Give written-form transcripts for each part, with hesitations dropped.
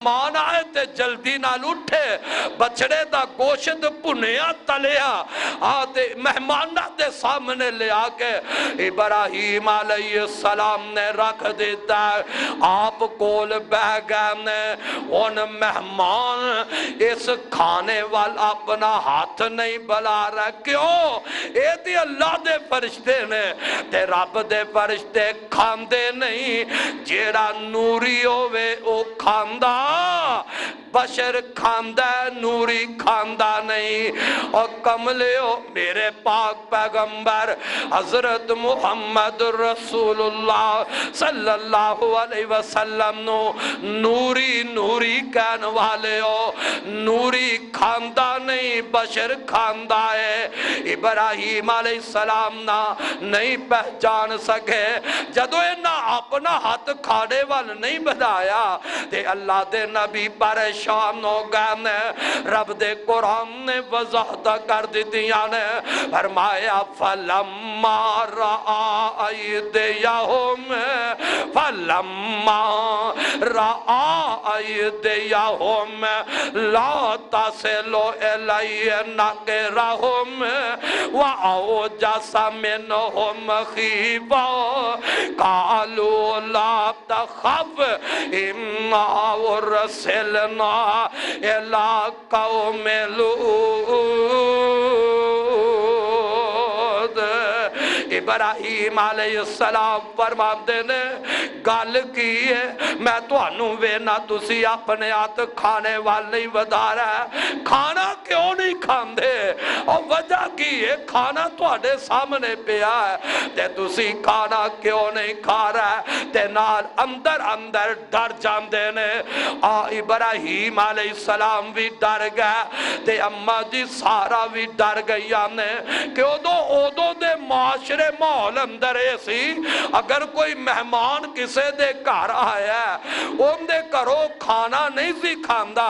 مان آئے تے جلدی نال اٹھے بچڑے دا گوشت بھنیا تلیا آتے مہمانہ دے سامنے لے آکے ابراہیم علیہ السلام نے رکھ دیتا ہے آپ کول بہ گئے نے ان مہمان اس کھانے والا اپنا ہاتھ نہیں بلا رہا کیوں اے دی اللہ دے فرشتے نے تے رب دے فرشتے کھاندے نہیں جیڑا نوری ہوئے او کھاندہ بشر کھاندہ نوری کھاندہ نہیں اور کملے ہو میرے پاک پیغمبر حضرت محمد رسول اللہ صلی اللہ علیہ وسلم نو نوری نوری کہن والے ہو نوری کھاندہ نہیں بشر کھاندہ ہے ابراہیم علیہ السلام نا نہیں پہچان سکے جدو انہا اپنا ہاتھ کھاڑے وال نہیں بنایا تے اللہ دے نبی پریشان ہو گئے رب دے قرآن نے وضاحت کر دیتیاں نے فرمایا فَلَمَّا رَآ أَيْدِيَهُمْ فَلَمَّا رَآ أَيْدِيَهُمْ لَا تَصِلُ إِلَيْهِ نَكِرَهُمْ وَأَوْجَسَ مِنْهُمْ خِيفَةً قَالُوا لَا تَخَفْ إِنَّا أُرْسِلْنَا إِلَىٰ قَوْمِ لُوط ابراہیم علیہ السلام فرماتے نے گال کی ہے میں تو انہوں وینا تسی اپنے ہاتھ کھانے والے ودا رہا ہے کھانا کیوں نہیں کھاندے اور وجہ کی ہے کھانا تو اڈے سامنے پیا ہے تے تسی کھانا کیوں نہیں کھا رہا ہے تے نال اندر اندر ڈر جاندے نے ابراہیم علیہ السلام بھی ڈر گیا تے اممہ جی سارا بھی ڈر گئی آنے کہ او دے معاشرے ماحول اندر ایسی اگر کوئی مہمان کسے دے گھر آیا ہے ان دے کرو کھانا نہیں سی کھاندہ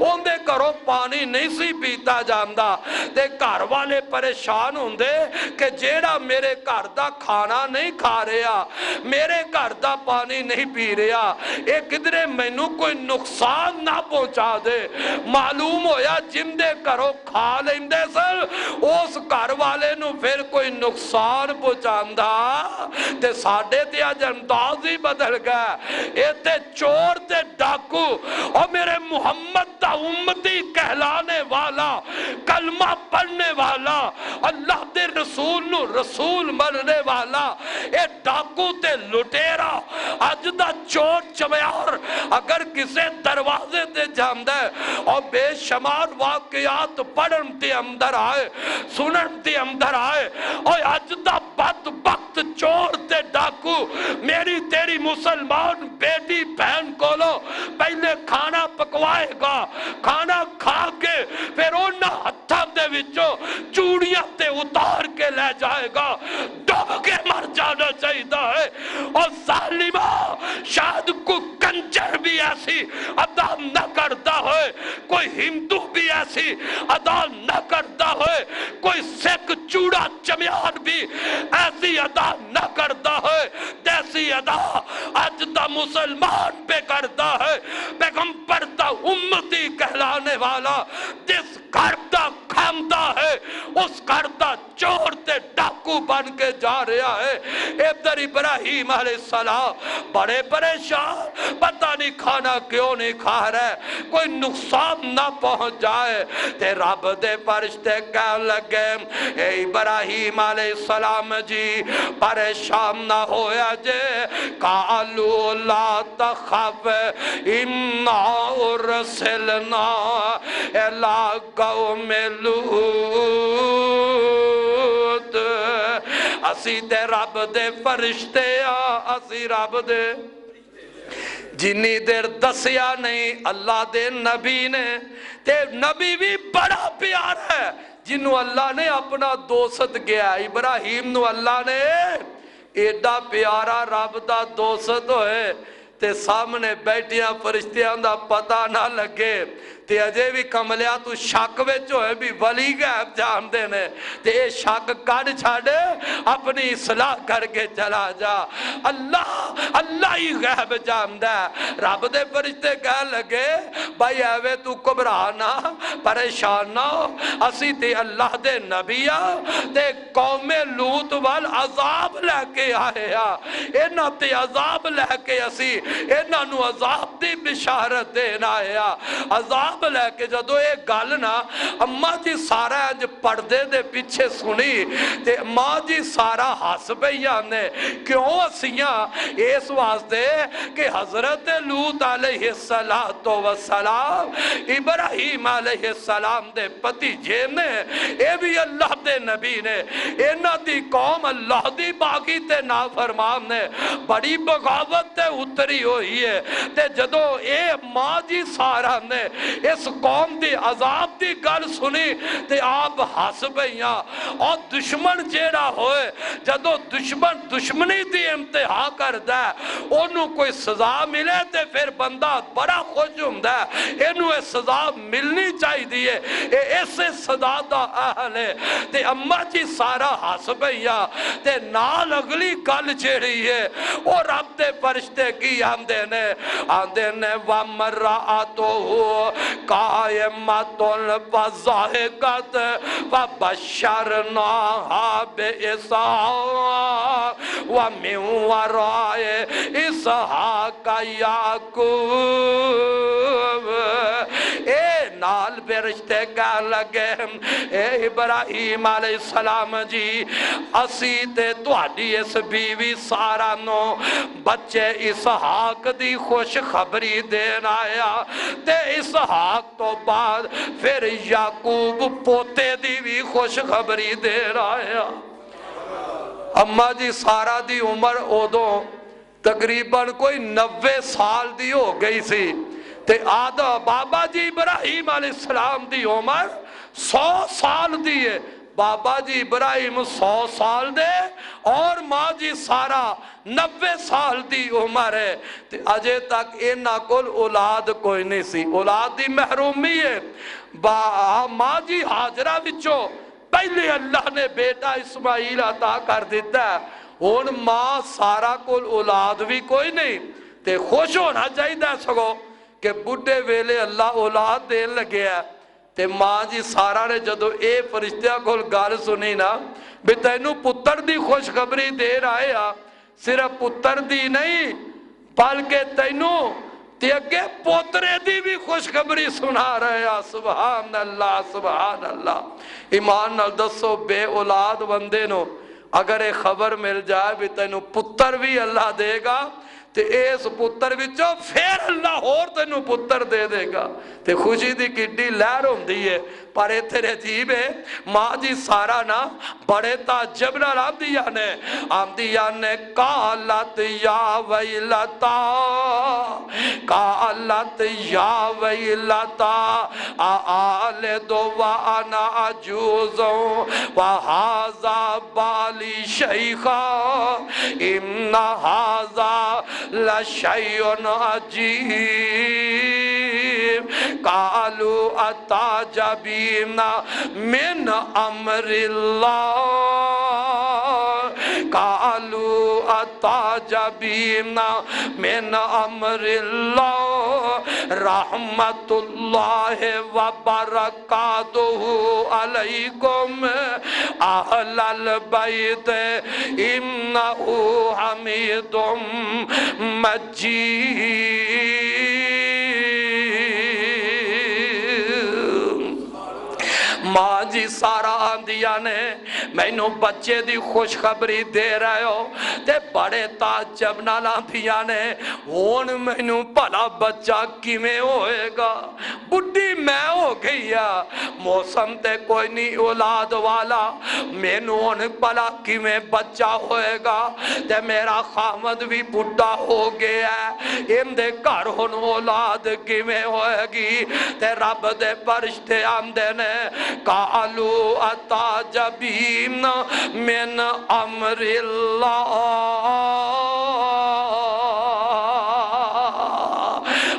ان دے کرو پانی نہیں سی پیتا جاندہ تے گھر والے پریشان ہوں دے کہ جیڑا میرے گھر دا کھانا نہیں کھا رہا میرے گھر دا پانی نہیں پی رہا ایک کدرے مینوں کوئی نقصان نہ پہنچا دے معلوم ہویا جن دے کرو کھا لیندے سر اس گھر والے نو پھر کوئی نقصان پہنچاندہ تے ساڑھے تے آج انداز ہی بدل گیا اے تے چور تے ڈاکو اور میرے محمد دا امتی کہلانے والا کلمہ پڑھنے والا اللہ دے رسول نو رسول مرنے والا اے ڈاکو تے لٹیرا آج دا چور چمیار اگر کسے دروازے تے جاندے اور بے شمار واقعات پڑھن تے اندر آئے سنن تے اندر آئے اور آج دا بدبخت چور تے ڈاکو میری تیری مسلمان بیٹی بہن کو لو پہلے کھانا پکوائے گا کھانا کھا کے پھر انہا ہتھا دے وچو چوڑیاں تے اتار کے لے جائے گا ڈوب کے مر جانا چاہیدہ ہے اور ظالمہ شاید کوئی کنجر بھی ایسی ادا نہ کرتا ہے کوئی ہندو بھی ایسی ادا نہ کرتا ہے کوئی سکھ چوڑا چمیار بھی ایسی ادا نہ کرتا ہے جیسی ادا آج دا مسلمان پہ کرتا ہے پیغمبر دا امتی کہلانے والا جس کرتا کھامتا ہے اس کرتا چور تے ڈاکو بن کے جا رہا ہے ادھر ابراہیم علیہ السلام بڑے پریشان پتہ نہیں کھانا کیوں نہیں کھا رہے کوئی نقصان نہ پہنچ جائے تے رب دے فرشتے کہنے لگے اے ابراہیم علیہ السلام جی پریشان نہ ہویا جے قالوا لا تخف انا ارسلنا الى قوم لوط اسی تے رب دے فرشتے اسی رب دے جنی دیر دسیا نہیں اللہ دے نبی نے تے نبی بھی بڑا پیار ہے جنہوں اللہ نے اپنا دوست گیا ابراہیم نو اللہ نے ایڈا پیارا رب دا دوست ہوئے تے سامنے بیٹھیاں فرشتیاں دا پتہ نہ لگے تے اجے بھی کملیا تو شک وچ ہوئے بھی ولی غیب جان دینے تے اے شک کڑ چھاڑے اپنی اصلاح کر کے چلا جا اللہ ہی غیب جان دے رب دے فرشتے کہہ لگے بھائی ایوے تو گھبرانا پریشان نہ ہو اسی تے اللہ دے نبیہ تے قوم لوط وال عذاب لے کے آئے اینا تے عذاب لے کے اسی اینا نو عذاب دی بشارت دینا ہے عذاب لے کے جدو ایک گال نا اماں جی سارا انج پردے دے پیچھے سنی تے ماں جی سارا ہس پئی آنے کیوں اسیاں اس واسطے کہ حضرت لوط علیہ السلام ابراہیم علیہ السلام دے پتی جے نے اے بھی اللہ دے نبی نے اینا دی قوم اللہ دی باقی تے نافرمان نے بڑی بغاوت تے اتری ہوئی ہے تے جدو اے ماں جی سارا نے اس قوم دی عذاب دی گل سنی تے آپ ہس پئیاں اور دشمن جیڑا ہوئے جدو دشمنی دی امتحا کر دے انہوں کوئی سزا ملے تے پھر بندہ بڑا خوش ہوندہ ہے انہوں اے سزا ملنی چاہی دیئے ایسے صدا دا اہل ہے تے اماں جی سارا ہس پئیاں تے نال اگلی گل جیڑی ہے اور رب دے فرشتے کی آندے نے وَمَرَّعَتُهُ قَائِمَةٌ فَضَحِكَتْ فَبَشَّرْنَاهَا بِإِسْحَاقَ وَمِن وَرَاءِ إِسْحَاقَ یعقوب اے نال فرشتے کہہ لگے اے ابراہیم علیہ السلام جی اسی تے تہاڈی اس بیوی سارا نو بچے اسحاق دی خوش خبری دین آیا تے اسحاق تو بعد پھر یعقوب پوتے دی بھی خوش خبری دین آیا اماں جی سارا دی عمر ادوں تقریباً کوئی 90 سال دی ہو گئی سی تے آدھا بابا جی ابراہیم علیہ السلام دی عمر 100 سال دی ہے بابا جی ابراہیم 100 سال دے اور ماں جی سارا 90 سال دی عمر ہے تے اجے تک اینا کل اولاد کوئی نہیں سی اولاد دی محرومی ہے ماں جی حاجرہ وچو پہلے اللہ نے بیٹا اسماعیل عطا کر دیتا ہے ان ماں سارا کل اولاد بھی کوئی نہیں تے خوش ہونا چاہیے دا سگو کہ بڑھے ویلے اللہ اولاد دین لگے ہے تے ماں جی سارا نے جدو اے فرشتیاں کول گال سنی نا بھی تینوں پتر دی خوش خبری دیر آئے صرف پتر دی نہیں بلکہ تینوں تے اگے پوترے دی بھی خوش خبری سنا رہے سبحان اللہ ایمان نال دسو بے اولاد بندے نو اگر ایک خبر مل جائے بھی تینوں پتر بھی اللہ دے گا تے اس پتر وچوں پھر اللہ اور تینوں پتر دے دے گا تے خوشی دی کڈی لہر ہوندی ہے پر ایتھے عجیب ہے ماں جی سارا نا بڑے تعجب نال آمدیاں نے قالت یا ویلتا آلد وانا عجوزوں وہذا بالی شیخا ان هذا لشیء عجیب قالوا اتعجبین من امر اللہ قالوا اتعجبین من امر اللہ رحمت اللہ وبرکاتہ علیکم اہل البیت انہ حمید مجید ماں جی سارا آندیا نے میں نو بچے دی خوش خبری دے رہے ہو تے بڑے تعجب نال آندیا نے ہون میں نو بھلا بچہ کیویں ہوئے گا بڈھی میں ہو گئی موسم تے کوئی نہیں اولاد والا میں نو ہون بھلا کیویں بچہ ہوئے گا تے میرا خامد بھی بڈھا ہو گیا ان دے گھر ہون اولاد کیویں ہوئے گی تے رب دے فرشتے آمدے نے قالوا اتعجبین من امر اللہ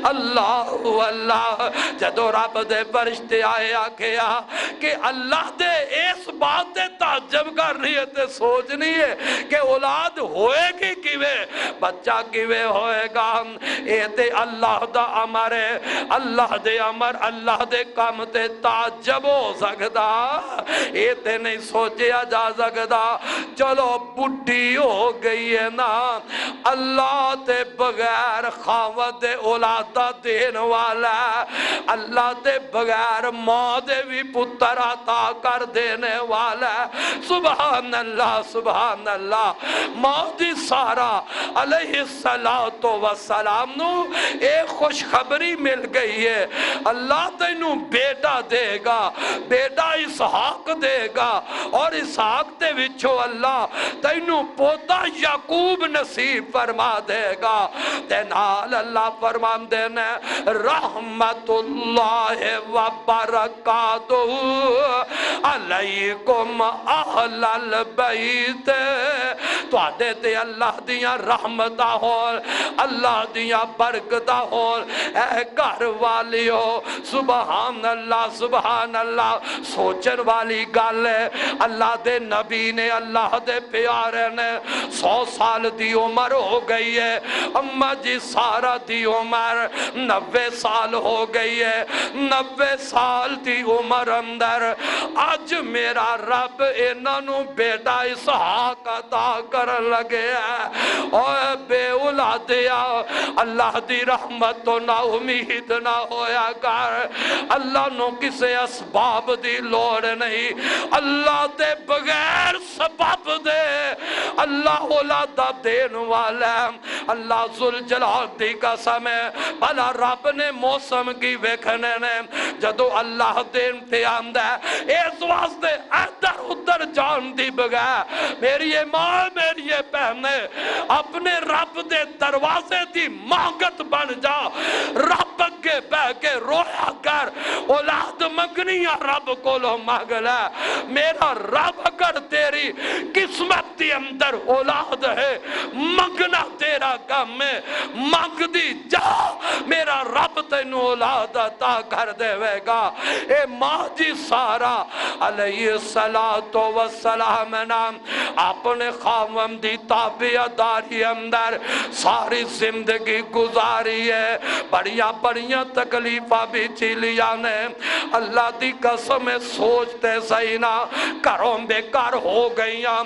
اللہ اللہ جدو رب دے فرشتے آئے آکھیا کہ اللہ دے اس بات دے تعجب کر رہی ہے تے سوچ نہیں ہے کہ اولاد ہوئے گی کیوے بچہ کیوے ہوئے گا اے تے اللہ دا امر ہے اللہ دے امر اللہ دے کام تے تعجب ہو سکدا اے تے نہیں سوچیا جا سکدا چلو بڈھی ہو گئی ہے نا اللہ تے بغیر خاوند دے اولادہ دین والا اللہ دے بغیر ماں دے بھی پتر عطا کر دینے والا سبحان اللہ ماں دی سارا علیہ السلام نو ایک خوشخبری مل گئی ہے اللہ تینوں بیٹا دے گا بیٹا اسحاق دے گا اور اسحاق دے وچوں اللہ تینوں پوتا یعقوب نصیب فرما دے گا تے نال اللہ فرمان دینے رحمت اللہ و برکاتہ علیکم اہل البیت تو آدھے تے اللہ دیاں رحمتہ ہون اللہ دیاں برکتہ ہون اے گھر والی ہو سبحان اللہ سوچن والی گل ہے اللہ دے نبی نے اللہ دے پیارے نے 100 سال دی عمر ہو گئی ہے اماں جی سارا دی عمر 90 سال ہو گئی ہے 90 سال دی عمر اندر آج میرا رب انہوں بیٹا اسحاق عطا کر لگے ہے اور بے اولادیا اللہ دی رحمت تو نا امید نہ ہویا کر اللہ نو کسے اسباب دی لوڑ نہیں اللہ دے بغیر سبب دے اللہ اولادہ دین والا اللہ ذوالجلال دی قسم ہے بھلا رب نے موسم کی ویکھنے نے جدو اللہ دین تے آمدہ ہے اس واسطے ادھر ادھر جان دی بغیر میری ماں میری بہنے اپنے رب دے دروازے دی مانگت بن جا رب اگے بہ کے رویا کر اولاد منگنیاں رب کو لو مانگ لے میرا رب اگر تیری قسمت دی اندر اولاد ہے منگنا تیرا کام ہے مانگ دی جا میرا رب تینو اولاد عطا کر دے گا اے ماں جی سارا علیہ السلام نام اپنے خاوند دی تابعداری اندر ساری زندگی گزاری ہے بڑیاں تکلیفہ بھی چیلیاں نے اللہ دی قسم سوچتے صحیح نہ کروں بیکار ہو گئیاں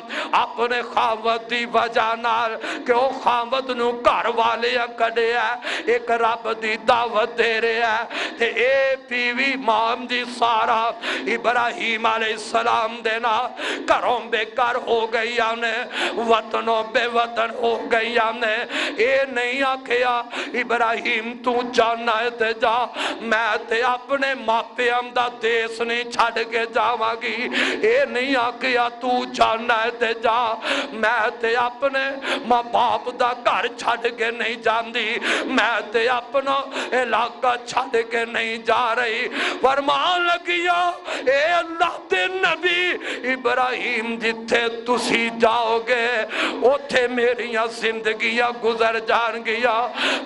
اپنے خاوند دی وجہ نال کہ وہ خاوند نو گھر والے کڑے ہے ایک رب دی دعوت دے رہے ہے تے اے پیوی مام دی سارا ابراہیم علیہ السلام دینا گھروں بیکار ہو گئیاں نے وطنوں بے وطن ہو گئیاں نے اے نہیں آکھیا ابراہیم تو جانا ہے تے جا میں تے اپنے ماپے امدہ دیس نہیں چھڑ کے جاواں گی اے نہیں آکھیا تو جانا ہے تے جا میں تے اپنے ماں باپ دا گھر چھڑ کے نہیں جان دی میں تے اپنا علاقہ چھڑ کے نہیں جا رہی فرمان لگیا اے اللہ دے نبی ابراہیم جتھے تسی جاؤ گے اتھے میریاں زندگیاں گزر جان گیا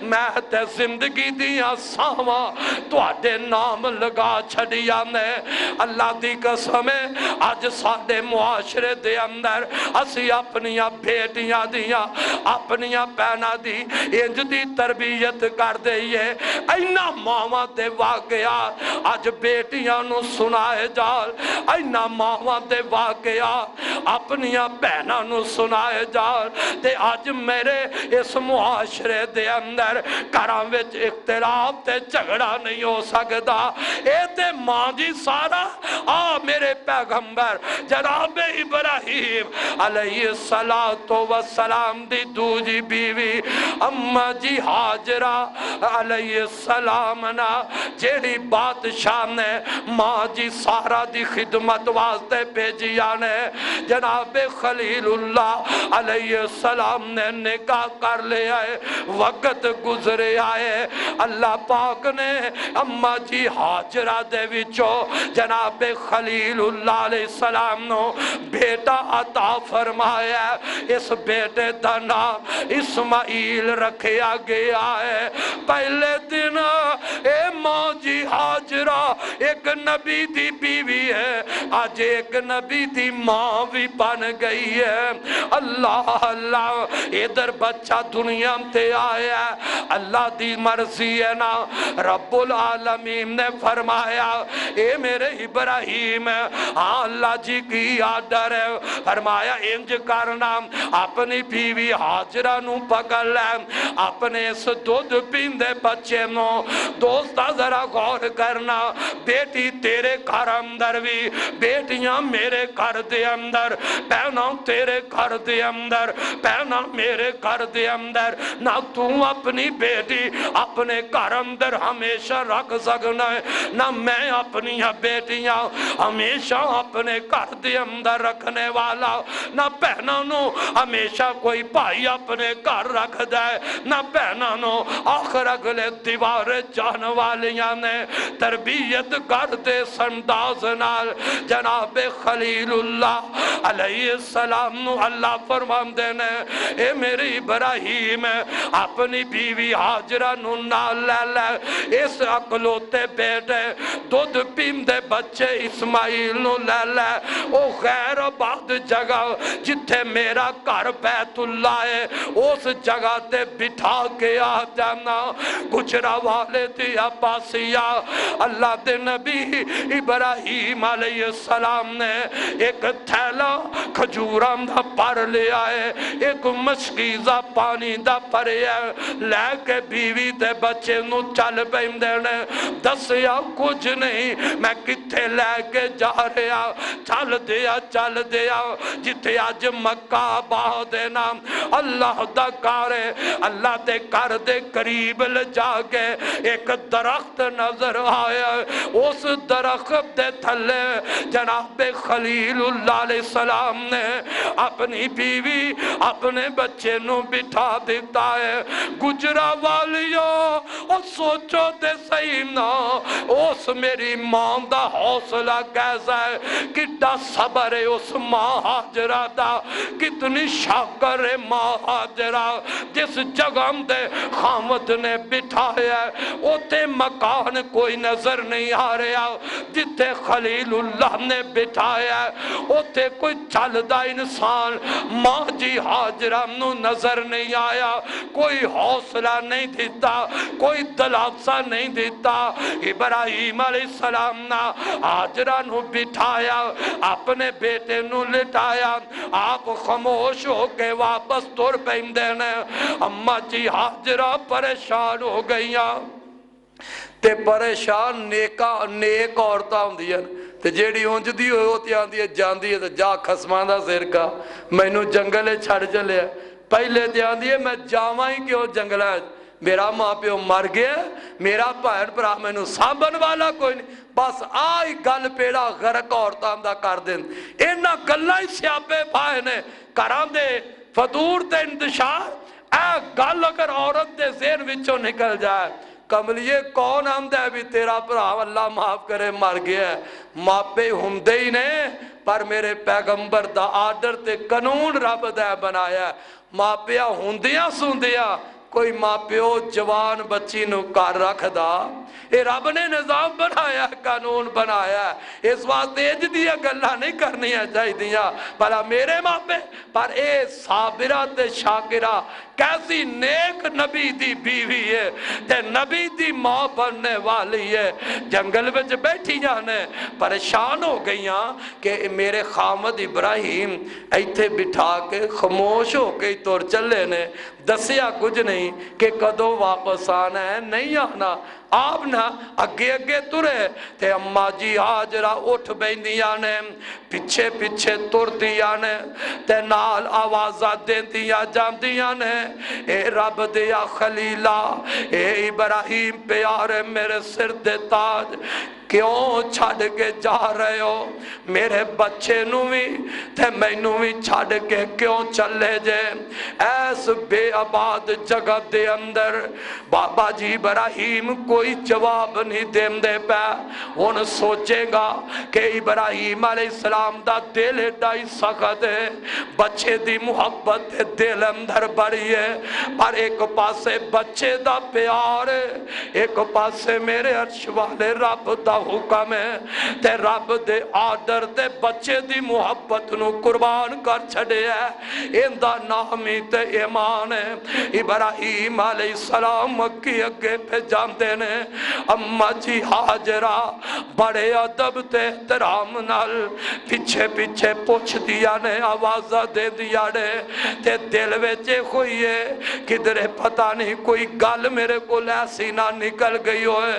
میں تے زندگی دیاں ساواں تواڈے نام لگا چھڑیا نے اللہ دی قسم ہے آج ساڈے معاشرے دے اندر اسی اپنیاں بیٹیاں دیاں اپنیاں پہنا دی انج دی تربیت کر دئیے اینا ماما دے واقعہ آج بیٹیاں نو سنائے جال اینا ماما دے واقعہ اپنیاں پہنا نو سنائے جال تے آج میرے اس معاشرے دے اندر کراں وچ اختلاف تے جھگڑا نہیں ہو سکتا اے تے ماں جی سارا میرے پیغمبر جناب ابراہیم علیہ السلام دی دوجی بیوی اماں جی حاجرہ علیہ السلام نا جیڑی بادشاہ نے ماں جی سارا دی خدمت واسطے بھیجیا نے جناب خلیل اللہ علیہ السلام نے نکاح کر لے آئے وقت گزرے آئے اللہ پاک نے اماں جی حاجرہ دے وچو جناب خلیل اللہ علیہ السلام نو بیٹا عطا فرمایا اس بیٹے دا نام اسماعیل رکھیا گیا ہے۔ پہلے دن اے ماں جی حاجرہ ایک نبی دی بیوی ہے، آج ایک نبی دی ماں بھی بن گئی ہے۔ اللہ اللہ ادھر بچہ دنیا تے آیا ہے، اللہ دی مرضی ہے نا۔ رب العالمین نے فرمایا اے میرے ابراہیم، ہاں اللہ جی کی آرڈر ہے، فرمایا انج کرنا، اپنی بیوی حاجرہ نو پکڑ لے، اپنے اس دودھ پیندے بچے نو۔ دوستا ذرا غور کرنا، بیٹی تیرے گھر اندر بھی، بیٹیاں میرے گھر دے اندر، پہنا تیرے گھر دے اندر، پہنا میرے گھر دے اندر، نہ تو اپنی بیٹی اپنے گھر اندر ہمیشہ رکھ سکنا ہے، نہ میں اپنی بیٹیاں ہمیشہ اپنے گھر دے اندر رکھنے والا، نہ پہنا نو ہمیشہ کوئی بھائی اپنے گھر رکھ دے، نہ پہنا نو آخر اگلے دیوار جان والیاں نے تربیت کر دے سنداز نال۔ جناب خلیل اللہ علیہ السلام نو اللہ فرمان دینے اے میری ابراہیم اپنی بیوی حاجرہ نو نال لے لے، اس اکلوتے بیٹے دودھ پیندے بچے اسماعیل نو لے لے، او غیر آباد جگہ جتھے میرا گھر بیت اللہ ہے اس جگہ تے بٹھا کے آ جانا۔ گجرہ والے دی عباسیہ اللہ دے نبی ابراہیم علیہ السلام نے ایک تھیلا کھجورام دا پر لے آئے، ایک مشکیزہ پانی دا پر لے کے بیوی دے بچے نو چل بیندے، دسیا کچھ نہیں میں کتھے لے کے جا رہا، چل دیا جتے آج مکہ آباد نام اللہ دا کارے، اللہ دے کر دے قریب لجا کے ایک درخت نظر آیا، اس درخت دے تھلے جناب خلیل اللہ علیہ السلام نے اپنی بیوی اپنے بچے نو بٹھا دیتا ہے۔ گجرہ والیوں اور سوچو دے صحیح نا، اس میری ماں دا حوصلہ کیسا ہے، کتنا صبر ہے اس ماں حاجرہ دا، کتنی شاکر ہے ماں حاجرہ، جس جگہ دے خامد نے بٹھایا ہے اوتے مکان کوئی نظر نہیں آ رہا، جتے خلیل اللہ نے بٹھایا ہے اوتے کوئی چلدا انسان ماں جی حاجرہ نو نظر نہیں آیا، کوئی حوصلہ نہیں دیتا، کوئی دلاسا نہیں دیتا۔ ابراہیم علیہ السلام نا حاجرہ نو بٹھایا، اپنے بیٹے نو لٹایا، آپ خاموش ہو کے واپس تر پیندے نے۔ اماں جی حاجرہ پریشان ہو گئیاں، تے پریشان نیک عورتاں ہوندی ہیں تے جیڑی اونج دی ہوتی آندی ہے جاندی ہے تے جا خسمان دا سرکا مینوں جنگلے چھڑ چلے، پہلے تے آندی ہے میں جاواں ہی کیوں جنگلے، میرا ماں پیو مر گیا، میرا بھائن پرا مینوں سانبھن والا کوئی نہیں، بس آئی گل پیڑا غرق عورتاں دا کر دیں، اینا گلہ ہی سیاپے پائے نے کران دے فدور تے انتشار، اے گل اگر عورت دے ذہن وچوں نکل جائے کملیے کون آمدہ ہے بھی تیرا پرا اللہ معاف کرے مر گیا ہے، ماپے ہمدے ہی نے پر میرے پیغمبر دا آرڈر تے قانون رب دے بنایا ہے، ماپیا ہندیاں سندیاں کوئی ماپیو جوان بچی نو کار رکھ دا، اے رب نے نظام بنایا ہے، قانون بنایا ہے، اس واسطے اج دیا گلہ نہیں کرنی ہے جائی دیا بھلا میرے ماپے پر اے صابرہ تے شاکرہ کیسی نیک نبی دی بیوی ہے تے نبی دی ماں بننے والی ہے، جنگل وچ بیٹھی جانے پریشان ہو گئیاں کہ میرے خامد ابراہیم ایتھے بٹھا کے خاموش ہو کے طور چلے نے، دسیا کچھ نہیں کہ کدو واپس آنا ہے نہیں آنا، آپ نا اگے اگے ترے تے اماں جی حاجرہ اٹھ بیندیاں نے پچھے پچھے تر دیاں نے تے نال آوازہ دیندیاں جاندیاں نے، اے رب دیا خلیلہ، اے ابراہیم پیارے میرے سر دے تاج، کیوں چھڑ کے جا رہے ہو میرے بچے نو بھی تے مینوں بھی چھڑ کے کیوں چلے جے ایس بے آباد جگہ دے اندر بابا جی ابراہیم کوئی جواب نہیں دیں دے پہ ان سوچے گا کہ ابراہیم علیہ السلام دا دل ایڈائی سخت ہے بچے دی محبت دل اندر بڑی ہے پر ایک پاسے بچے دا پیار ہے ایک پاسے میرے عرش والے رب دا حکم ہے تے رب دے آڈر تے بچے دی محبت نو قربان کر چھڑے ہے ان دا نامی تے ایمان ہے ابراہیم علیہ السلام مکی اگے پہ جاندے نے اماں جی حاجرہ بڑے عدب تے احترام نال پیچھے پیچھے پوچھ دیا نے آوازہ دے دیا نے تے دل ویچے ہوئی ہے کدھرے پتہ نہیں کوئی گل میرے کو ایسی نہ نکل گئی ہوئے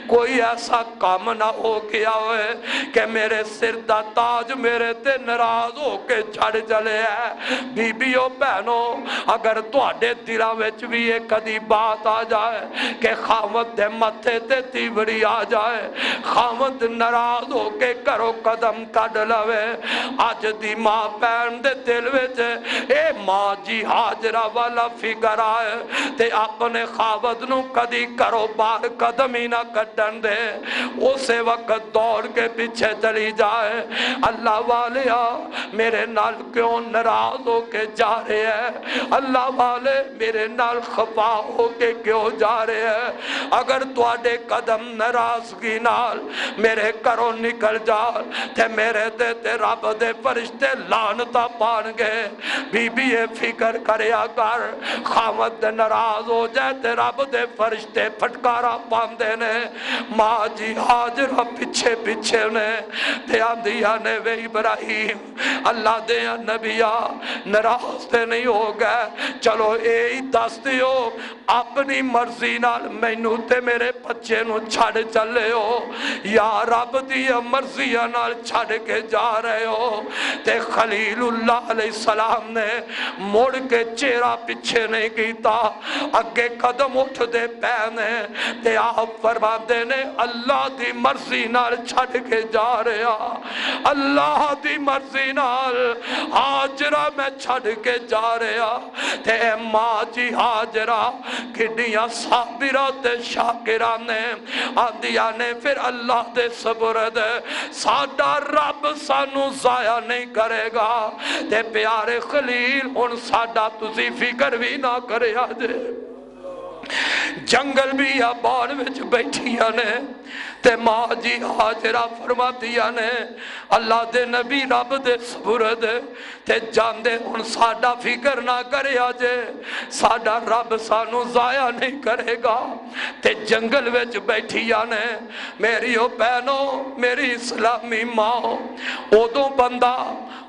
کوئی ایسا کام نہ ہو گیا ہوئے کہ میرے سر دا تاج میرے تے ناراض ہو کے چھڑ چلے ہے بی بیو بہنوں اگر تواڈے دلاں وچ بھی ایک کدی بات آ جائے کہ خامد دے متھے تے تیوڑی آ جائے خامد ناراض ہو کے کرو قدم کڈ لوے اج دی ماں پین دے دل وچ اے ماں جی حاجرہ والا فکر آئے تے اپنے خامد نو کدی کرو بار قدم ہی نہ کڈن دے اسے وقت دوڑ کے پیچھے چلی جائے اللہ والیا میرے نال کیوں ناراض ہو کے جا رہے ہیں اللہ والے میرے نال خفا ہو کے کیوں جا رہے ہیں اگر تواڈے قدم ناراضگی نال میرے کرو نکل جا تے میرے تے رب دے فرشتے لعنتا پان گے بی بی فکر کریا کر خامد ناراض ہو جائے تے رب دے فرشتے پھٹکارا پاندے نے ماں جی حاجرہ پیچھے پیچھے نے تے آندیا نے وے ابراہیم اللہ دے نبیہ ناراض تے نہیں ہو گئے چلو اے ہی دس دیو اپنی مرضی نال مینوں تے میرے بچے نو چھڑ چلے ہو یا رب دی مرضی نال چھڑ کے جا رہے ہو تے خلیل اللہ علیہ السلام نے موڑ کے چہرہ پیچھے نہیں کیتا اگے قدم اٹھ دے پینے تے آپ فرما دے نے اللہ دی مرضی نال چھڑ کے جا رہے اللہ دی مرضی نال حاجرہ میں چھڑ کے جا رہے تے ماں جی حاجرہ کھڑیاں صابرہ تے شاکرہ نے آندیا نے پھر اللہ دے سبرد ساڈا رب سانو ضائع نہیں کرے گا تے پیارے خلیل ان ساڈا تسی فکر بھی نہ کرے آجے جنگل بھی آبان وچ بیٹھیا نے تے ماں جی حاجرہ فرما دیا نے اللہ دے نبی رب دے سبرد تے جاندے ان ساڈا فکر نہ کرے آجے ساڈا رب سانو ضائع نہیں کرے گا تے جنگل وچ بیٹھیا نے میری او بہنوں میری اسلامی ماں اودوں بندہ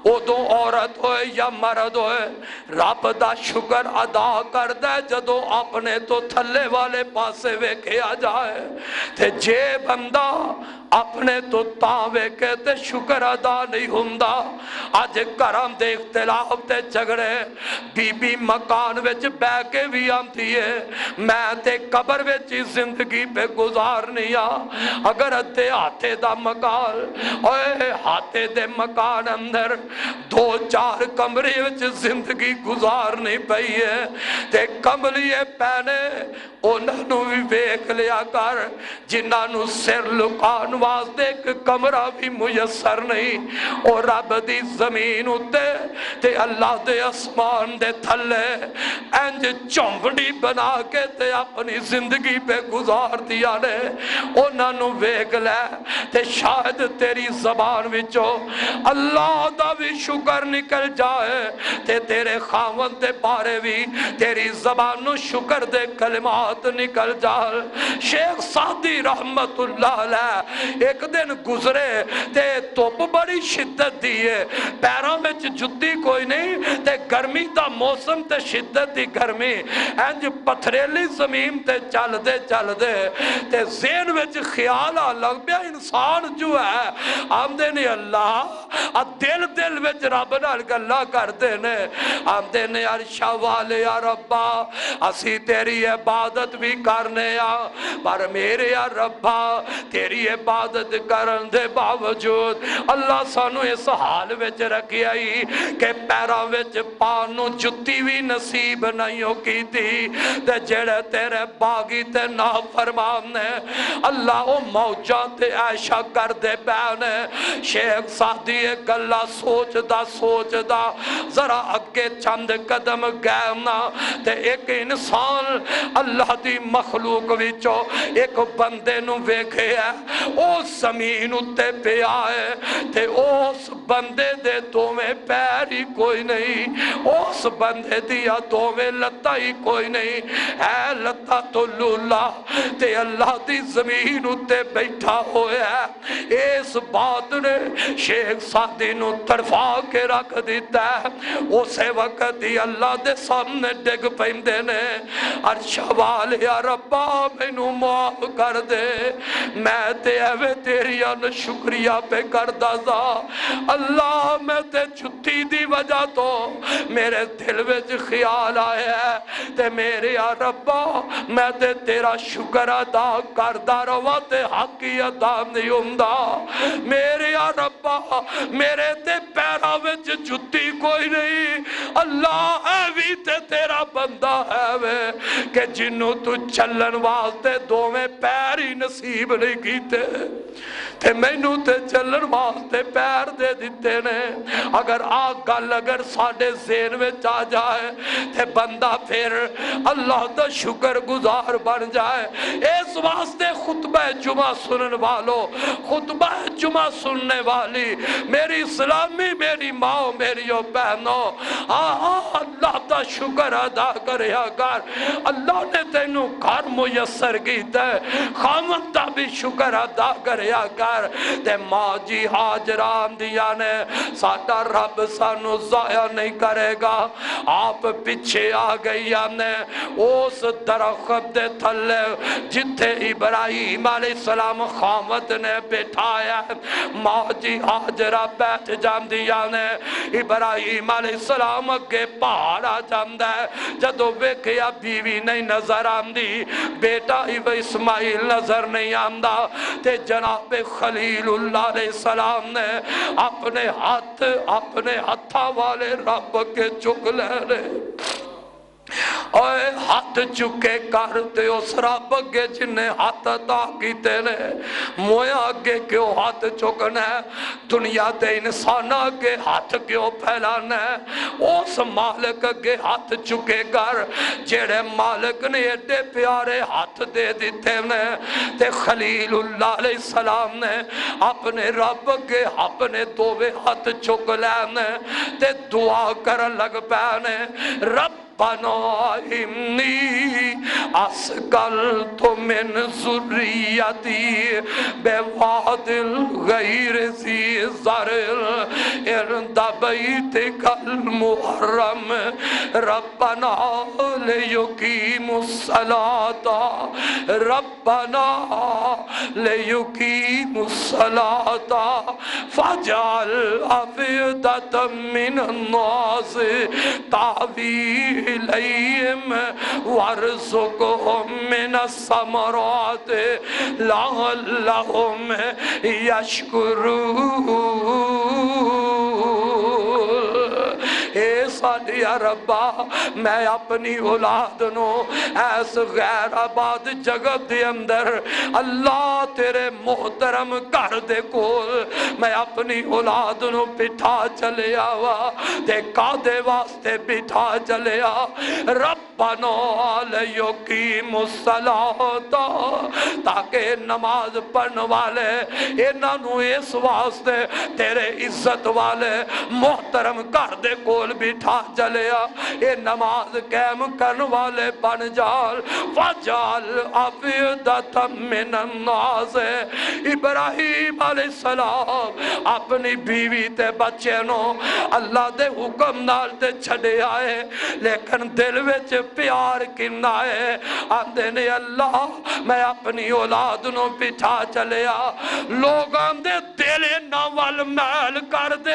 اودوں عورت ہوئے یا مرد ہوئے رب دا شکر ادا کر دے جدو اپنے تو تھلے والے پاسے ویکھے آ جائے تے جے بندہ اپنے تو تاوے کہتے شکر ادا نہیں ہوندا آج کرم دے اختلاف تے جھگڑے بی بی مکان وچ بے کے بھی آمتی ہے میں تے قبر وچ زندگی پہ گزارنی اگر تے ہاتھے دا مکان اوے ہاتھے دے مکان اندر دو چار کمرے وچ زندگی گزارنی پئی ہے تے کملیے پہنے انہوں بھی ویک لیا کر جنہاں نو سر لکان واسطے ایک کمرہ بھی میسر نہیں اور رب دی زمین اتے تے اللہ دے اسمان دے تھلے انج چومڑی بنا کے تے اپنی زندگی پہ گزار دیا نے انہاں نو ویک لے تے شاید تیری زبان وچو اللہ دا بھی شکر نکل جائے تے تیرے خاون دے بارے بھی تیری زبان نو شکر دے کلمات نکل جائے شیخ سعدی رحمت اللہ علیہ ایک دن گزرے تے توپ بڑی شدت دیئے پیروں میں جتی کوئی نہیں تے گرمی دا موسم تے شدت دی گرمی انج پتھریلی زمین تے چل دے تے ذہن میں خیال لگ پیا انسان جو ہے آمدے نے اللہ دل میں رب نال گلا کر دینے آمدے نے عرشہ والے یا ربا اسی تیری عبادت عبادت بھی کرنے پر میرے ربا تیری عبادت کرن دے باوجود اللہ سانو اس حال وچ رکھیا ہی کہ پیراں وچ پان نو جُتی بھی نصیب نہیں ہو کی تھی تے جڑے تیرے باغی تے نافرمان نے اللہ او موجاں تے عائشہ کر دے بیانے شیخ سعدی ایک اللہ سوچ دا ذرا اگے چند قدم گئنا تے ایک انسان اللہ دی مخلوق وچوں ایک بندے نو ویکھے ہے او زمین اتے پہ آئے تے اس بندے دے دوویں پیر ہی کوئی نہیں اس بندے دیا دوویں لتاں ہی کوئی نہیں ہے لتاں تو لولا تے اللہ دی زمین اتے بیٹھا ہوئے ہے اس بات نے شیخ سعدی نو تڑفا کے رکھ دیتا ہے اسے وقت ہی اللہ دے سامنے ڈگ پیندے نے عرش والے یا ربا مینوں معاف کر دے میں تے ایویں تیری ان شکریہ پہ کردہ سا اللہ میں تے جُتی دی وجہ تو میرے دل وچ خیال آئے ہے تے میرے یا ربا میں تے تیرا شکر ادا کردہ روا تے حقی ادا نہیں ہوندہ میرے یا ربا میرے تے پیرا وچ جُتی کوئی نہیں اللہ اے بھی تے تیرا بندہ ہے وے کہ جنہوں تو چلن واسطے دوویں پیر ہی نصیب نہیں کیتے تے مینوں تے چلن واسطے پیر دے دیتے نے اگر گل اگر ساڈے ذہن وچ آ جائے تے بندہ پھر اللہ دا شکر گزار بن جائے اس واسطے خطبہ جمعہ سنن والو خطبہ جمعہ سننے والی میری اسلامی میری ماں میری بہنوں اللہ دا شکر ادا کریا کر اللہ نے تینوں گھر میسر کیتا ہے خامد دا بھی شکر ادا کریا کر تے ماں جی حاجران دیا نے ساڈا رب سانو ضائع نہیں کرے گا آپ پیچھے آ گئی نے اس درخت دے تھلے جتھے ابراہیم علیہ السلام خامد نے بٹھایا ماں جی حاجرہ بیٹھ جاندیا نے ابراہیم علیہ السلام اگے پہاڑ آ جاندہ ہے جدو ویکھیا بیوی نہیں نظر آندی بیٹا اسماعیل نظر نہیں آندہ تے جناب خلیل اللہ علیہ السلام نے اپنے ہتھا والے رب کے چک لے اوے ہاتھ چکے کرتے اس رب اگے جنہیں ہاتھ عطا کیتے نے مویا اگے کیوں ہاتھ چکنا ہے دنیا دے انسان اگے ہاتھ کیوں پھیلانا ہے اس مالک اگے ہاتھ چکے کر جڑے مالک نے ایڈے پیارے ہاتھ دے دیتے نے تے خلیل اللہ علیہ السلام نے اپنے رب اگے اپنے دوویں ہاتھ چک لینے تے دعا کر لگ پینے رب ربنا انی اسکلت من ذریتی بواد غیر ذی زرع عند بیتک المحرم ربنا لیقیموا الصلاة ربنا لیقیموا الصلاة فاجعل افئدة من الناس تهوی إليهم وارزقهم من الثمرات لعلهم يشكرون اے ساڈیا ربا میں اپنی اولاد نو ایس غیر آباد جگہ دے اندر اللہ تیرے محترم گھر دے کول میں اپنی اولاد نو بٹھا چلے آوا تے کادے واسطے بٹھا چلے آ ربنا لیقیموا الصلاۃ تاکہ نماز پڑھن والے انہاں نو اس واسطے تیرے عزت والے محترم گھر دے کول بٹھا چلیا اے نماز قائم کرن والے بن جال فجال افئدۃ من الناس ابراہیم علیہ السلام اپنی بیوی تے بچے نو اللہ دے حکم نال تے چھڑے آئے لیکن دل وچ پیار کنا ہے آندے نے اللہ میں اپنی اولاد نو بٹھا چلیا لوگاں دے میرے ناول محل کر دے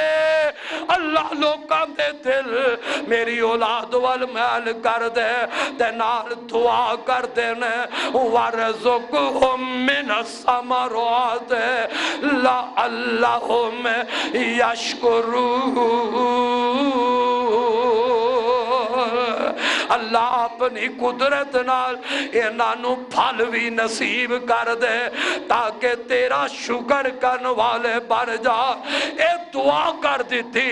اللہ لوکاں دے دل میری اولاد وال محل کر دے تے نال دعا کر دینے وَرَزُقْهُم مِّنَ الثَّمَرَاتِ لَعَلَّهُمْ يَشْكُرُونَ اللہ اپنی قدرت نال انہوں پھل بھی نصیب کر دے تاکہ تیرا شکر کرن والے بن جا اے دعا کر دیتی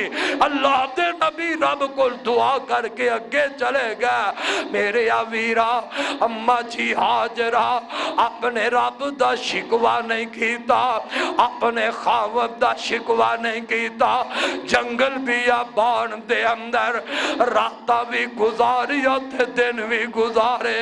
اللہ دے نبی رب کو دعا کر کے اگے چلے گا میرے ویرا اماں جی ہاجرہ اپنے رب دا شکوہ نہیں کیتا اپنے خاوت دا شکوہ نہیں کیتا جنگل بھی آبان دے اندر راتہ بھی گزاری تے دن بھی گزارے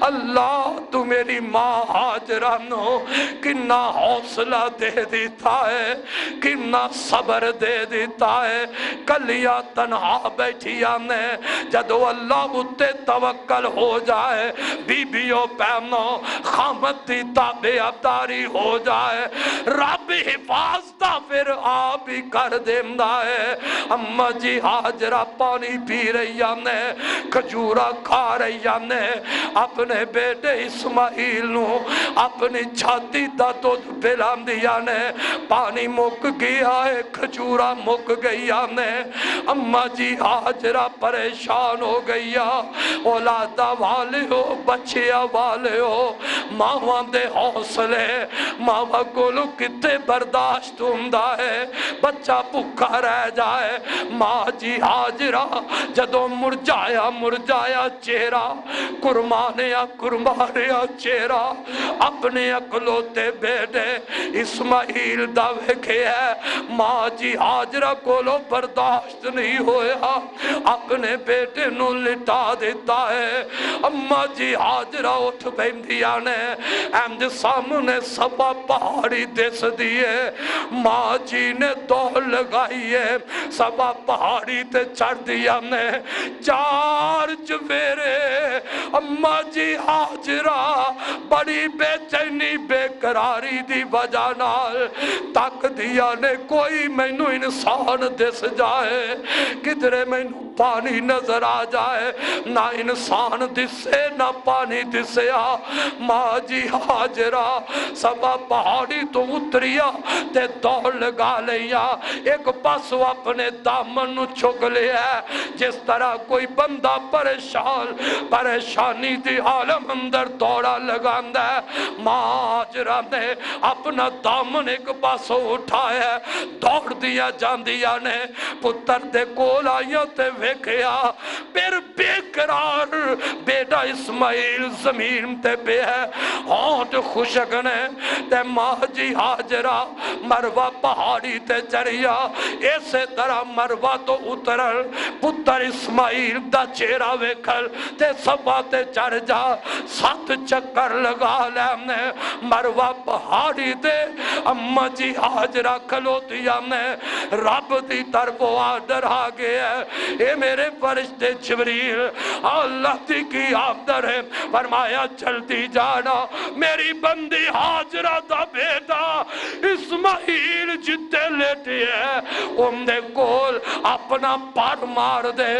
اللہ تو میری ماں ہاجرہ نو کنا حوصلہ دے دیتا ہے کنا صبر دے دیتا ہے کلیا تنہا بیٹھیا نے جدو اللہ اتے توکل ہو جائے بی بیو پہنو خامت دی تابع عبداری ہو جائے رب حفاظتہ پھر آپ ہی کر دیندہ ہے اماں جی ہاجرہ پانی پی رہی نے کھجورا کھا رہی نے اپنے بیٹے اسماعیل نو اپنی چھاتی دا دودھ پلان دیا نے پانی مک گیا ہے کھجورا مک گیا نے اماں جی ہاجرہ پریشان ہو گیا اولادہ والے ہو بچیا والے ہو ماں دے حوصلے ماں کولو کتے برداشت ہوندہ ہے بچہ بھکا رہ جائے ماں جی ہاجرہ جدو مرجایا چہرہ قرمانیا چہرہ اپنے اکلوتے بیٹے اسماعیل دا ویکھے ہے ماں جی ہاجرہ کولو برداشت نہیں ہویا اپنے بیٹے نو لٹا دیتا ہے اماں جی ہاجرہ اٹھ بیندیا نے اند سامنے سبا پہاڑی دس دیئے ماں جی نے دوڑ لگائی ہے سبا پہاڑی تے چڑھ دیا نے چار چفیرے اماں جی ہاجرہ بڑی بے چینی بے قراری دی وجہ نال تک دیا نے کوئی مینو انسان دس جائے کدھرے مینو پانی نظر آ جائے نہ انسان دسے نہ پانی دسے ماں جی ہاجرہ سبا پہاڑی تو اتریا تے دوڑ لگا لیا ایک پاسو اپنے دامن نو چھک لیا جس طرح کوئی بندہ پریشانی دی عالم اندر دوڑا لگاندہ ہے ماں ہاجرہ نے اپنا دامن ایک پاسو اٹھایا دوڑ دیا جان دیا نے پتر دے کول آیا تے ویکھیا پھر بے قرار بیٹا اسماعیل زمین تے بے ہے ہونٹ خوشک نے تے ماں جی ہاجرہ مروہ پہاڑی تے چڑھیا ایسے طرح مروہ تو اترل پتر اسماعیل دا چہرہ ویکھل تے سبا تے چڑھ جا 7 چکر لگا لینے مروہ پہاڑی تے اماں جی ہاجرہ کھلوتیا نے رب دی طرف آڈر آگے ہے اے میرے فرشتے جبریل اللہ دی کی آمدر ہے فرمایا جلدی جانا میری بندی ہاجرہ دا بیٹا اسماعیل جتے لیٹی ہے ان دے کول اپنا پار مار دے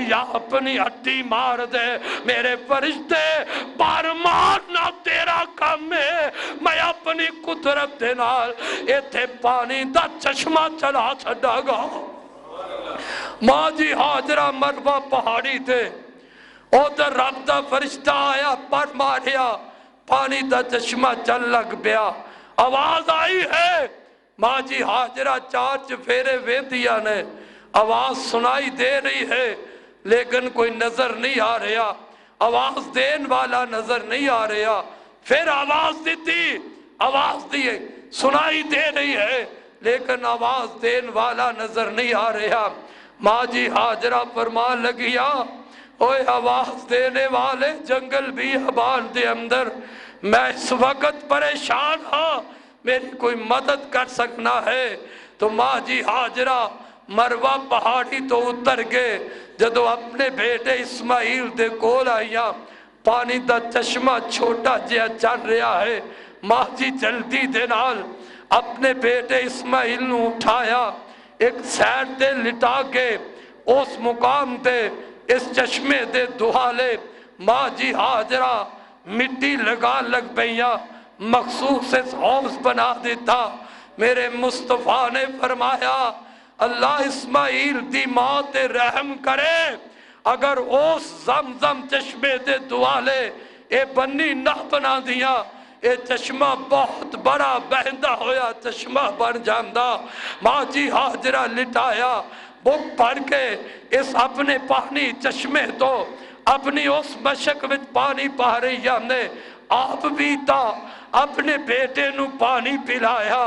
یا اپنی ہڈی مار دے میرے فرشتے پار مارنا تیرا کام ہے میں اپنی قدرت دے نال ایتھے پانی دا چشمہ چلا چھڑا گا ماں جی ہاجرہ مروہ پہاڑی تھے ادھر رب دا فرشتہ آیا پر ماریا پانی دا چشمہ چل لگ بیا آواز آئی ہے ماں جی ہاجرہ 4 چفیرے ویندیا نے آواز سنائی دے رہی ہے لیکن کوئی نظر نہیں آ رہا آواز دین والا نظر نہیں آ رہا پھر آواز دیتی آواز دیئے سنائی دے رہی ہے لیکن آواز دین والا نظر نہیں آ رہا ماں جی ہاجرہ فرمان لگیا اوہ آواز دینے والے جنگل بھی ابان دے اندر میں اس وقت پریشان ہاں میری کوئی مدد کر سکنا ہے تو ماں جی ہاجرہ مروہ پہاڑی تو اتر گئے جدو اپنے بیٹے اسماعیل دے کول آئیا پانی دا چشمہ چھوٹا جیا چل رہا ہے ماں جی جلدی دے نال اپنے بیٹے اسماعیل نو اٹھایا ایک سائڈ تے لٹا کے اس مقام تے اس چشمے دے دہالے ماں جی ہاجرہ مٹی لگا لگ پئیاں مخصوص اس حوض بنا دیتا میرے مصطفیٰ نے فرمایا اللہ اسماعیل دی ماں تے رحم کرے اگر اس زمزم چشمے دے دعالے اے بنی نہ بنا دیا اے چشمہ بہت بڑا بہندہ ہویا چشمہ بن جاندہ ماں جی ہاجرہ لٹایا بک پڑھ کے اس اپنے پانی چشمے تو اپنی اس مشک وچ پانی پا رہی نے آپ بھی تا اپنے بیٹے نو پانی پلایا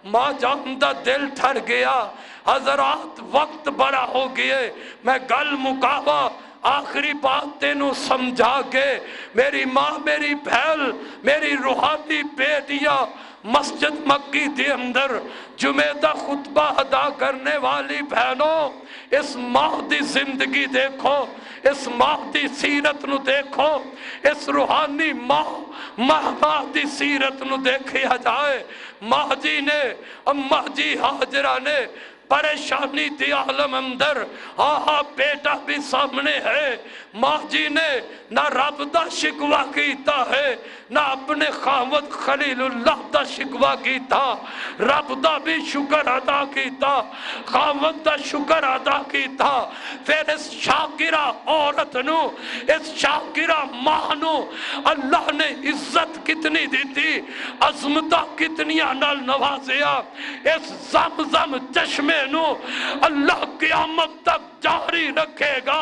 ماں جان دا دل ٹھر گیا حضرات وقت بڑا ہو گئے میں گل مکاوا آخری بات تینوں سمجھا کے میری ماں میری بہن میری روحانی بیٹیاں مسجد مکی دے اندر جمعہ دا خطبہ ادا کرنے والی بہنوں اس ماں دی زندگی دیکھو اس ماں دی سیرت نو دیکھو اس روحانی ماں دی سیرت نو دیکھیا جائے ماں جی نے اماں جی ہاجرہ نے پریشانی دی عالم اندر آہا بیٹا بھی سامنے ہے ماں جی نے نہ رب دا شکوہ کیتا ہے نہ اپنے خاوند خلیل اللہ دا شکوہ کیتا رب دا بھی شکر ادا کیتا خاوند دا شکر ادا کیتا پھر اس شاکرہ عورت نو اس شاکرہ ماں نو اللہ نے عزت کتنی دیتی عظمتہ کتنیاں نال نوازیا اس زمزم چشمے نو اللہ قیامت تک جاری رکھے گا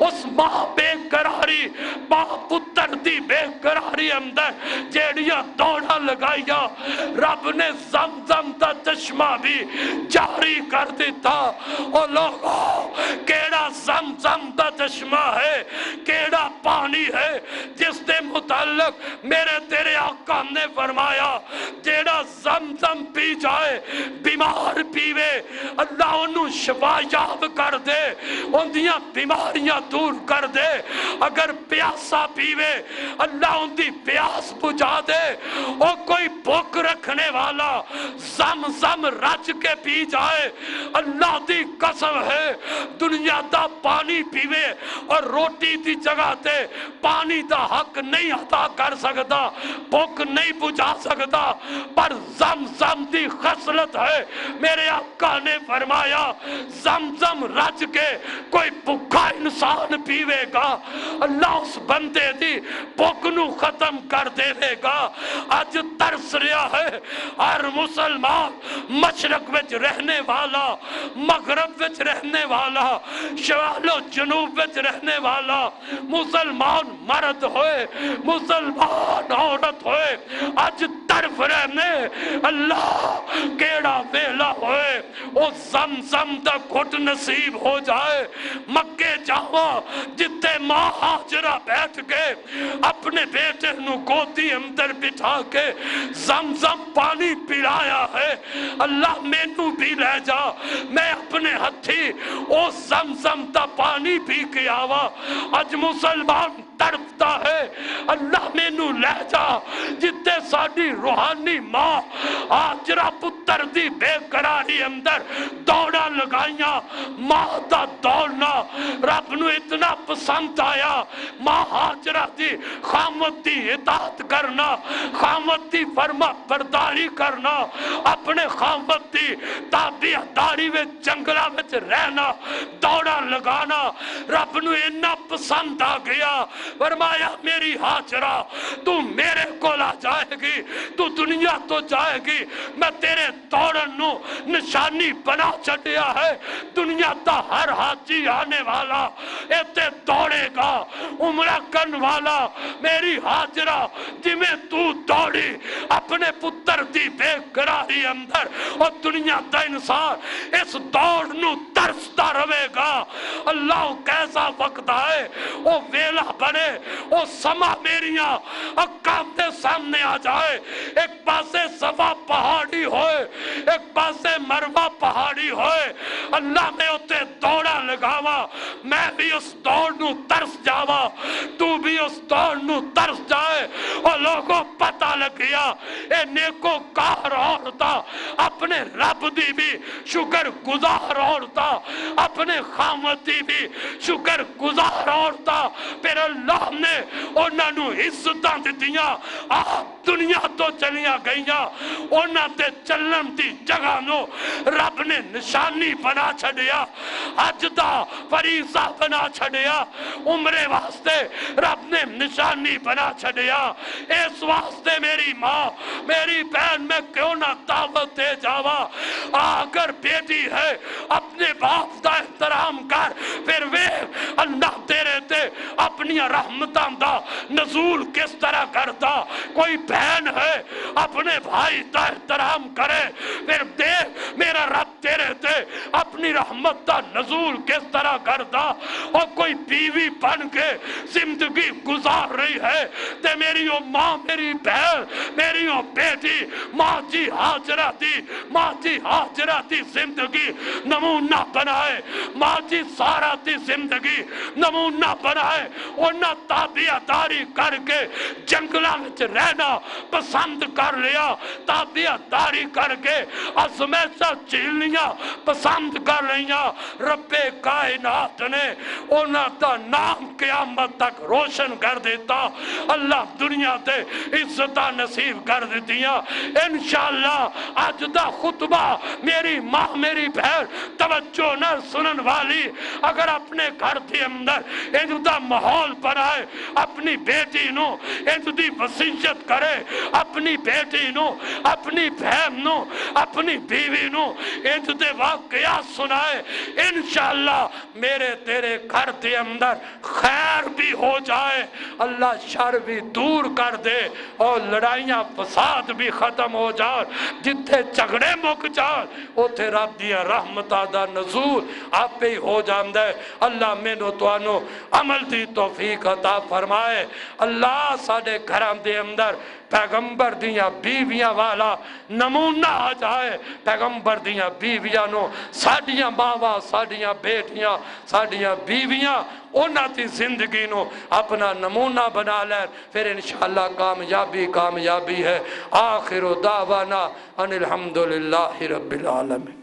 اس ماں بے قراری ماں پتر دی بے قراری اندر جیڑیاں دوڑا لگایا رب نے زمزم دا چشمہ بھی جاری کر دیتا اور لوگوں کیڑا زمزم دا چشمہ ہے کیڑا پانی ہے جس دے متعلق میرے تیرے آقا نے فرمایا جیڑا زمزم پی جائے بیمار پیوے اللہ انہوں شفا یاب کر دے ان دیاں بیماریاں دور کر دے اگر پیاسا پیوے اللہ ان دی پیاس بجھا دے اور کوئی بھوک رکھنے والا زمزم رچ کے پی جائے اللہ دی قسم ہے دنیا دا پانی پیوے اور روٹی دی جگہ تے پانی دا حق نہیں عطا کر سکتا بھوک نہیں بجھا سکتا پر زمزم دی خصلت ہے میرے آقا نے فرمایا زمزم رچ کے کوئی بھوکا انسان پیوے گا اللہ اس بندے دی بھوک نو ختم کر دے گا آج ترس رہا ہے ہر مسلمان مشرق وچ رہنے والا مغرب وچ رہنے والا شمال و جنوب وچ رہنے والا مسلمان مرد ہوئے مسلمان عورت ہوئے آج طرف رہنے اللہ کیڑا ویلا ہوئے او زمزم دا گھٹ نصیب ہو جائے مکے جاوا جتے ماں ہاجرہ بیٹھ کے اپنے بیٹے نو گودی اندر بٹھا کے زمزم پانی پلایا ہے اللہ میں نو بھی لے جا میں اپنے ہتھی او زمزم دا پانی پی کے آوا آج مسلمان تڑپتا ہے اللہ میں نو لے جا جتے ساڑی روحانی ماں ہاجرہ پتر دی بے قراری اندر دوڑا لگائیاں ماں دا دوڑنا رب نو اتنا پسند آیا ماں ہاجرہ دی خامت دی اطاعت کرنا خامت دی فرما برداری کرنا اپنے خامت دی تابعہ داری وے جنگلہ وچ رہنا دوڑا لگانا رب نو اتنا پسند آ گیا فرمایا میری ہاجرہ تو میرے کو لا جائے گی تو دنیا تو جائے گی میں تیرے دوڑن نو نشانی بنا چڑیا ہے دنیا تا ہر حاجی آنے والا ایتے دوڑے گا عمرہ کرن والا میری ہاجرہ جی میں تو دوڑی اپنے پتر دی بے قراری اندر اور دنیا تا انسان اس دوڑ نو ترستا روے گا اللہ کیسا وقت آئے وہ ویلا بنے وہ سما میریاں اکام دے سامنے آ جائے ایک پاسے صفا پہاڑی ہوئے ایک پاسے مروہ پہاڑی ہوئے اللہ میں اتے دوڑا لگاوا میں بھی اس دوڑ نو ترس جاوا تو بھی اس دوڑ نو ترس جائے اور لوگوں پتہ پتا لگیا اے نیکو کار عورتاں اپنے رب دی بھی شکر گزار عورتاں اپنے خامد دی بھی شکر گزار عورتاں پھر اللہ نے انہاں نو عزتاں دتیاں آپ دنیا تو چلیاں گئیاں انہاں تے چلن دی جگہ نو رب نے نشانی بنا چھڑیا حج دا فریضہ بنا چھڑیا عمرے واسطے رب نے نشانی بنا چھڑیا اس واسطے میری ماں میری بہن میں کیوں نہ دعوت دے جاوا اگر بیٹی ہے اپنے باپ دا احترام کر پھر وہ اللہ تیرے تے اپنی رحمتاں دا نزول کس طرح کرتا کوئی بہن ہے اپنے بھائی دا احترام کرے پھر دیکھ میرا رب تیرے تے اپنی رحمت دا نزول کس طرح کرتا اور کوئی بیوی بن کے زندگی گزار رہی ہے تے میری ماں میری بہن میری بیٹی ماں جی حاجرہ دی زندگی نمونہ بنائے ماں جی سارا دی زندگی نمونہ بنائے انہاں تابعداری کر کے جنگلہ وچ رہنا پسند کر لیا تابعداری کر کے ازمیشہ جھیلنیاں پسند کر لیا رب کائنات نے انہاں دا نام قیامت تک روشن کر دیتا اللہ دنیا تے عزتہ نصیب کر دیتیاں انشاءاللہ آج دا خطبہ میری ماں میری بہن توجہ نہ سنن والی اگر اپنے گھر دے اندر انہوں دا ماحول بنائے اپنی بیٹی نو انہوں دی وصیت کرے اپنی بیٹی نو اپنی بہن نو اپنی بیوی نو انہوں دے واقعات سنائے انشاءاللہ میرے تیرے گھر دے اندر خیر بھی ہو جائے اللہ شر بھی دور کر دے اور لڑائیاں فساد بھی ختم ہو جائے جتھے جھگڑے مک جائے اوتھے رب دیا رحمتہ دا نزول آپ پہ ہی ہو جاندے اللہ مینو توانو عمل دی توفیق عطا فرمائے اللہ ساڑھے گھران دے اندر پیغمبر دیاں بیویاں والا نمونہ آ جائے پیغمبر دیاں بیویاں نو ساڑھیاں ماوا ساڑھیاں بیٹیاں ساڑھیاں بیویاں انہاں تی زندگی نو اپنا نمونہ بنا لیں پھر انشاءاللہ کامیابی ہے آخر دعوانا ان الحمدللہ رب العالمین